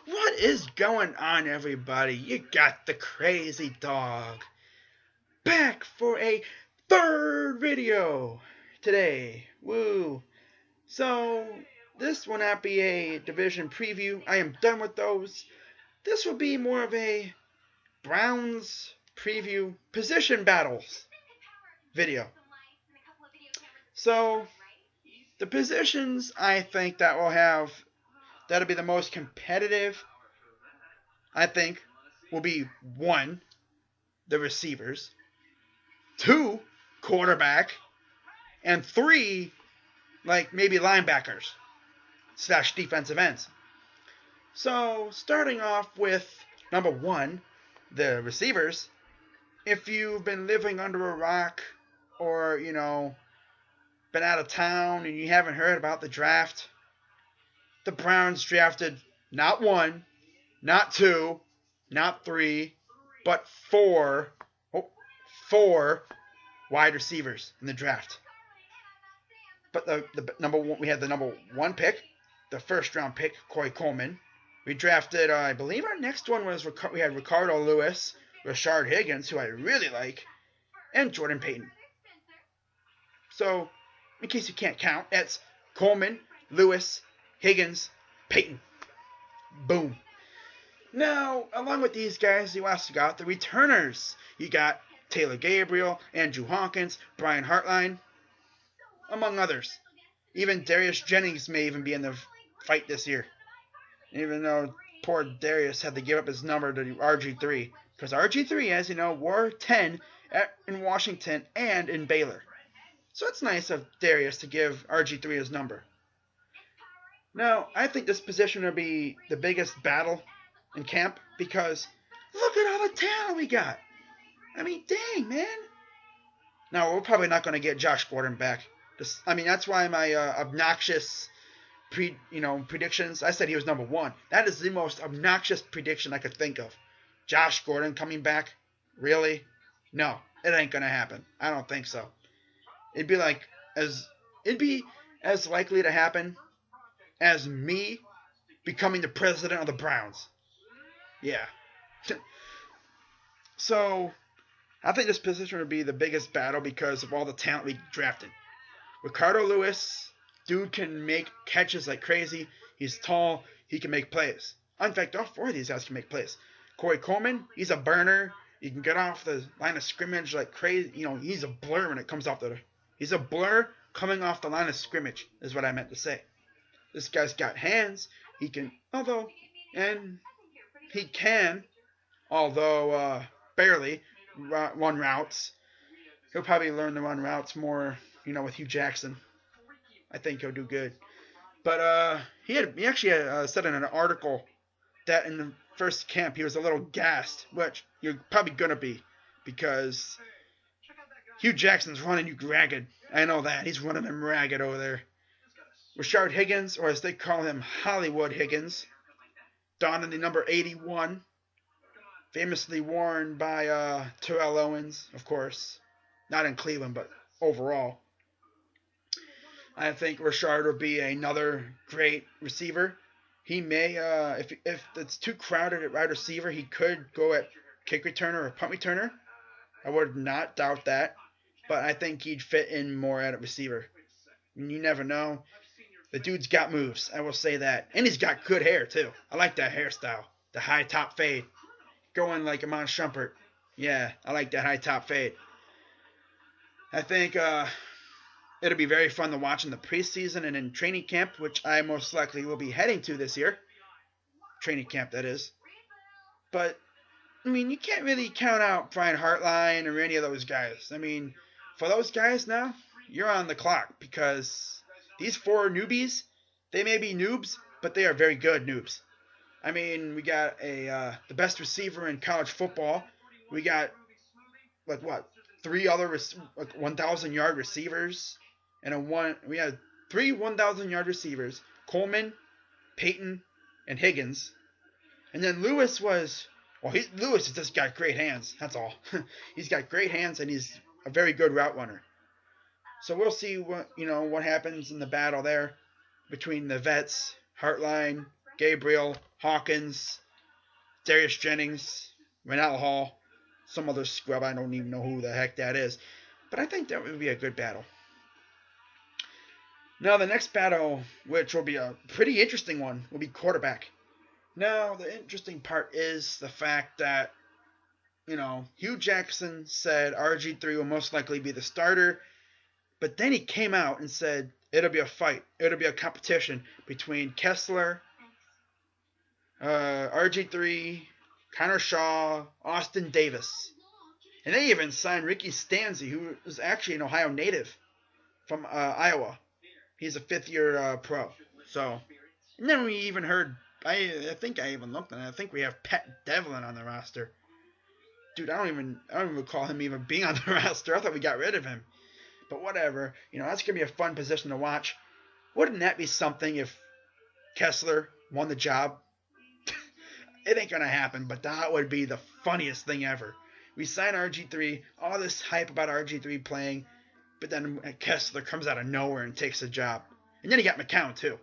What is going on, everybody? You got the crazy dog back for a third video today. Woo! So, this will not be a division preview. I am done with those. This will be more of a Browns preview position battles video. So, the positions I think that'll be the most competitive, I think, will be one, the receivers, two, quarterback, and three, like maybe linebackers / defensive ends. So starting off with number one, the receivers. If you've been living under a rock or, been out of town and you haven't heard about the draft, the Browns drafted not one, not two, not three, but four wide receivers in the draft. But the number one, we had the number one pick, the first round pick, Corey Coleman. We drafted, I believe our next one was, we had Ricardo Lewis, Rashard Higgins, who I really like, and Jordan Payton. So, in case you can't count, that's Coleman, Lewis, Higgins, Payton. Boom. Now, along with these guys, you also got the returners. You got Taylor Gabriel, Andrew Hawkins, Brian Hartline, among others. Even Darius Jennings may even be in the fight this year. Even though poor Darius had to give up his number to RG3. Because RG3, as you know, wore 10 in Washington and in Baylor. So it's nice of Darius to give RG3 his number. Now, I think this position will be the biggest battle in camp because look at all the talent we got. I mean, dang, man. Now, we're probably not going to get Josh Gordon back. That's why my obnoxious predictions, I said he was number one. That is the most obnoxious prediction I could think of. Josh Gordon coming back? Really? No, it ain't going to happen. I don't think so. It'd be as likely to happen as me becoming the president of the Browns. Yeah. So, I think this position would be the biggest battle because of all the talent we drafted. Ricardo Lewis, dude can make catches like crazy. He's tall. He can make plays. In fact, all four of these guys can make plays. Corey Coleman, he's a burner. He can get off the line of scrimmage like crazy. He's a blur when it comes off He's a blur coming off the line of scrimmage, is what I meant to say. This guy's got hands. He can, barely, run routes. He'll probably learn to run routes more, with Hugh Jackson. I think he'll do good. But he actually said in an article that in the first camp he was a little gassed, which you're probably going to be because Hugh Jackson's running you ragged. I know that. He's running him ragged over there. Rashard Higgins, or as they call him, Hollywood Higgins, donning the number 81, famously worn by Terrell Owens, of course. Not in Cleveland, but overall. I think Rashard will be another great receiver. He may, if it's too crowded at wide receiver, he could go at kick returner or punt returner. I would not doubt that. But I think he'd fit in more at a receiver. You never know. The dude's got moves, I will say that. And he's got good hair, too. I like that hairstyle. The high top fade. Going like Amon Shumpert. Yeah, I like that high top fade. I think it'll be very fun to watch in the preseason and in training camp, which I most likely will be heading to this year. Training camp, that is. But, you can't really count out Brian Hartline or any of those guys. For those guys now, you're on the clock because these four newbies, they may be noobs, but they are very good noobs. We got the best receiver in college football. We got, three other 1,000-yard receivers. We had three 1,000-yard receivers, Coleman, Payton, and Higgins. And then Lewis has just got great hands, that's all. He's got great hands, and he's a very good route runner. So we'll see what happens in the battle there between the vets, Hartline, Gabriel, Hawkins, Darius Jennings, Renell Hall, some other scrub. I don't even know who the heck that is. But I think that would be a good battle. Now, the next battle, which will be a pretty interesting one, will be quarterback. Now, the interesting part is the fact that, Hugh Jackson said RG3 will most likely be the starter, but then he came out and said it'll be a fight. It'll be a competition between Kessler, RG3, Connor Shaw, Austin Davis. And they even signed Ricky Stanzi, who is actually an Ohio native from Iowa. He's a fifth-year pro. So, and then we even heard, I think I even looked at it, I think we have Pat Devlin on the roster. Dude, I don't even recall him even being on the roster. I thought we got rid of him. But whatever. That's going to be a fun position to watch. Wouldn't that be something if Kessler won the job? It ain't going to happen, but that would be the funniest thing ever. We sign RG3, all this hype about RG3 playing, but then Kessler comes out of nowhere and takes the job. And then you got McCown, too.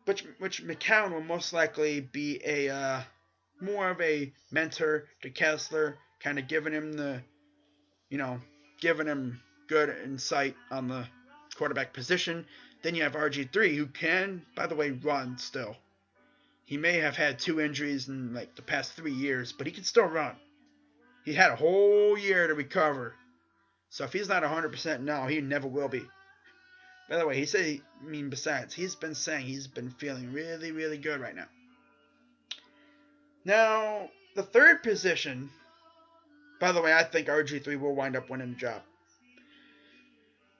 Which McCown will most likely be a more of a mentor to Kessler, kind of giving him giving him good insight on the quarterback position. Then you have RG3, who can, by the way, run still. He may have had 2 injuries in the past 3 years, but he can still run. He had a whole year to recover. So if he's not 100% now, he never will be. By the way, besides, he's been saying he's been feeling really, really good right now. Now, the third position, by the way, I think RG3 will wind up winning the job.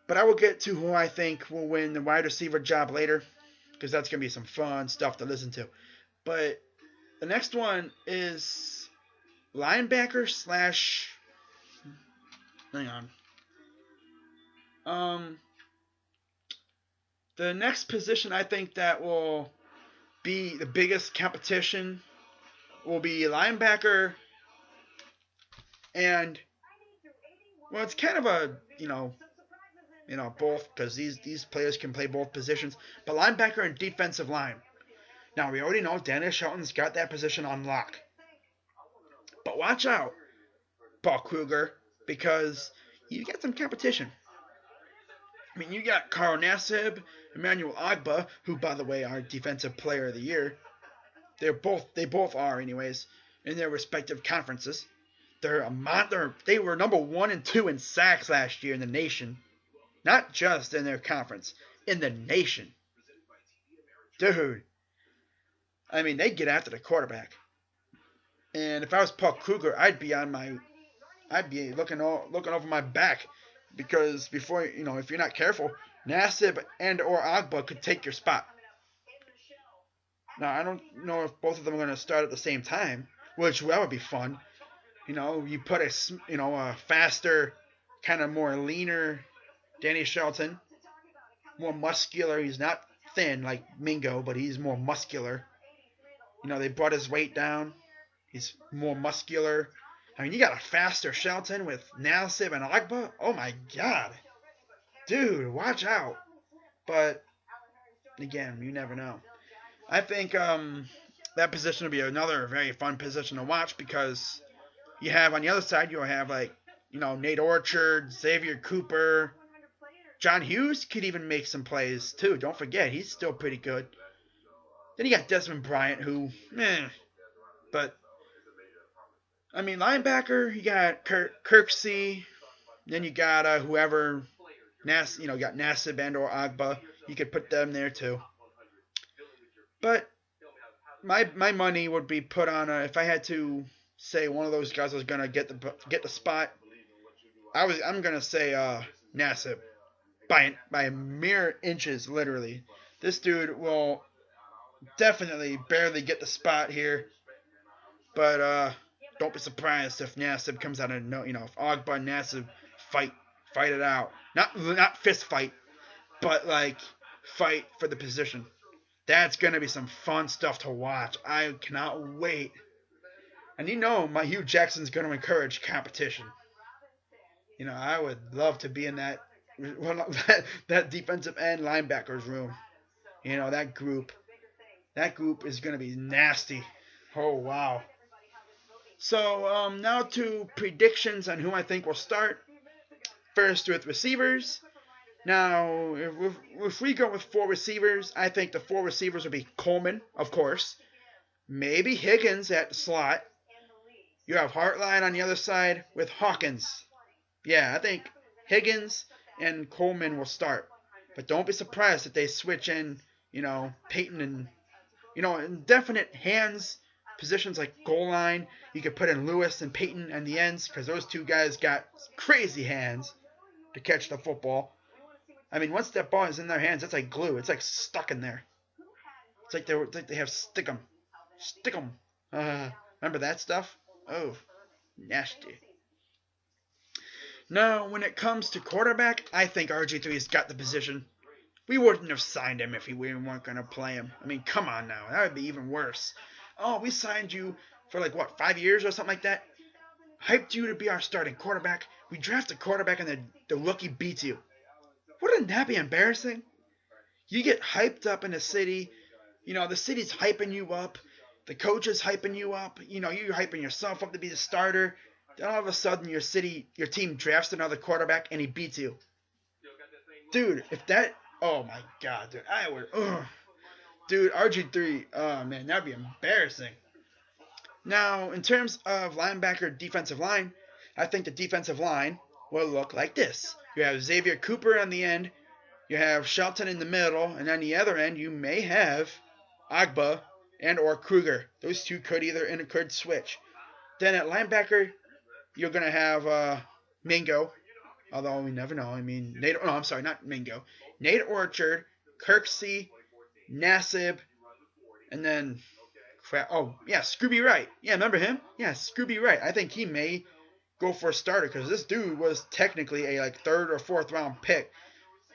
But I will get to who I think will win the wide receiver job later, because that's going to be some fun stuff to listen to. But the next one is linebacker / hang on. The next position I think that will be the biggest competition will be linebacker, and well, it's kind of a both, because these players can play both positions, but linebacker and defensive line. Now, we already know Daniel Shelton's got that position on lock. But watch out, Paul Kruger, because you got some competition. I mean, you got Carl Nassib, Emmanuel Agba, who, by the way, are Defensive Player of the Year. They both are, anyways, in their respective conferences. They were number 1 and 2 in sacks last year in the nation. Not just in their conference, in the nation. Dude. I mean, they get after the quarterback. And if I was Paul Kruger, I'd be looking over my back, because before, if you're not careful, Nassib and or Agba could take your spot. Now, I don't know if both of them are going to start at the same time, which that would be fun. You put a faster, kind of more leaner Danny Shelton, more muscular. He's not thin like Mingo, but he's more muscular. They brought his weight down. He's more muscular. I mean, you got a faster Shelton with Nassib and Agba. Oh my God, dude, watch out! But again, you never know. I think that position will be another very fun position to watch, because you have on the other side, you'll have Nate Orchard, Xavier Cooper, John Hughes could even make some plays too. Don't forget, he's still pretty good. Then you got Desmond Bryant, who, but I mean, linebacker, you got Kirksey. Then you got whoever, got Nassib and or Agba. You could put them there too. But my money would be put on if I had to say one of those guys was gonna get the spot. I'm gonna say Nassib by mere inches, literally. This dude will definitely barely get the spot here, but don't be surprised if Nassib comes out of if Agba and Nassib fight it out. Not fist fight, but fight for the position. That's gonna be some fun stuff to watch. I cannot wait. And my Hugh Jackson's gonna encourage competition. I would love to be in that defensive end linebackers room. That group. That group is going to be nasty. Oh, wow. So, now to predictions on who I think will start. First with receivers. Now, if we go with 4 receivers, I think the 4 receivers will be Coleman, of course. Maybe Higgins at the slot. You have Hartline on the other side with Hawkins. Yeah, I think Higgins and Coleman will start. But don't be surprised if they switch in, Peyton and, in definite hands positions like goal line. You could put in Lewis and Peyton on the ends because those 2 guys got crazy hands to catch the football. I mean, once that ball is in their hands, it's like glue. It's like stuck in there. It's like they have stick 'em. Stick 'em. Remember that stuff? Oh, nasty. Now, when it comes to quarterback, I think RG3's got the position. We wouldn't have signed him if we weren't going to play him. I mean, come on now. That would be even worse. Oh, we signed you for 5 years or something like that? Hyped you to be our starting quarterback. We draft a quarterback and the rookie beats you. Wouldn't that be embarrassing? You get hyped up in the city. The city's hyping you up. The coach is hyping you up. You're hyping yourself up to be the starter. Then all of a sudden your team drafts another quarterback and he beats you. Dude, oh my god, dude, I would, dude, RG3, oh man, that'd be embarrassing. Now, in terms of linebacker defensive line, I think the defensive line will look like this. You have Xavier Cooper on the end, you have Shelton in the middle, and on the other end you may have Agba and or Kruger. Those 2 could switch. Then at linebacker, you're going to have Mingo, although we never know. I mean, not Mingo. Nate Orchard, Kirksey, Nassib, and then, Scooby Wright. Yeah, remember him? Yeah, Scooby Wright. I think he may go for a starter because this dude was technically a 3rd or 4th round pick.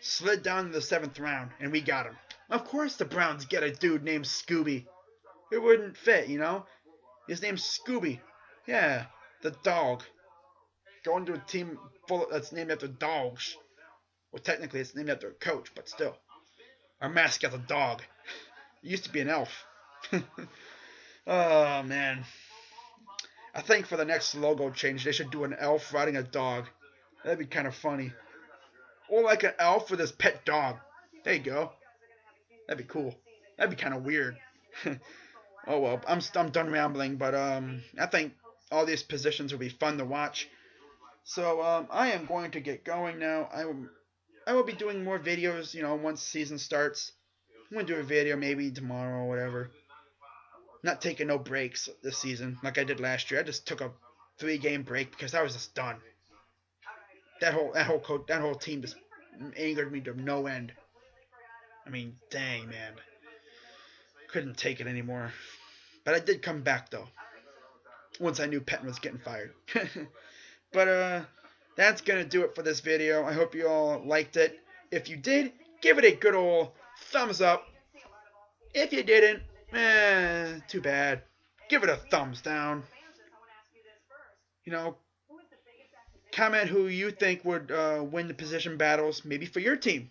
Slid down to the 7th round, and we got him. Of course the Browns get a dude named Scooby. It wouldn't fit, His name's Scooby. Yeah, the dog. Going to a team that's named after dogs. Well, technically it's named after a coach, but still. Our mascot's a dog. It used to be an elf. Oh, man. I think for the next logo change, they should do an elf riding a dog. That'd be kind of funny. Or like an elf with his pet dog. There you go. That'd be cool. That'd be kind of weird. Oh, well. I'm done rambling, but I think all these positions will be fun to watch. So I am going to get going now. I will be doing more videos, once the season starts. I'm going to do a video maybe tomorrow or whatever. Not taking no breaks this season like I did last year. I just took a 3-game break because I was just done. That whole team just angered me to no end. I mean, dang, man. Couldn't take it anymore. But I did come back, though. Once I knew Penton was getting fired. But, that's going to do it for this video. I hope you all liked it. If you did, give it a good old thumbs up. If you didn't, too bad. Give it a thumbs down. Comment who you think would win the position battles, maybe for your team.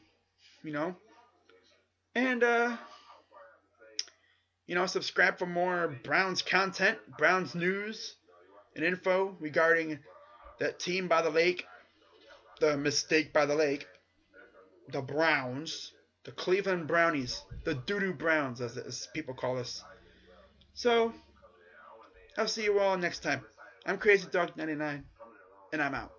And, subscribe for more Browns content, Browns news, and info regarding that team by the lake, the mistake by the lake, the Browns, the Cleveland Brownies, the doo-doo Browns, as people call us. So, I'll see you all next time. I'm Crazy Dog 99, and I'm out.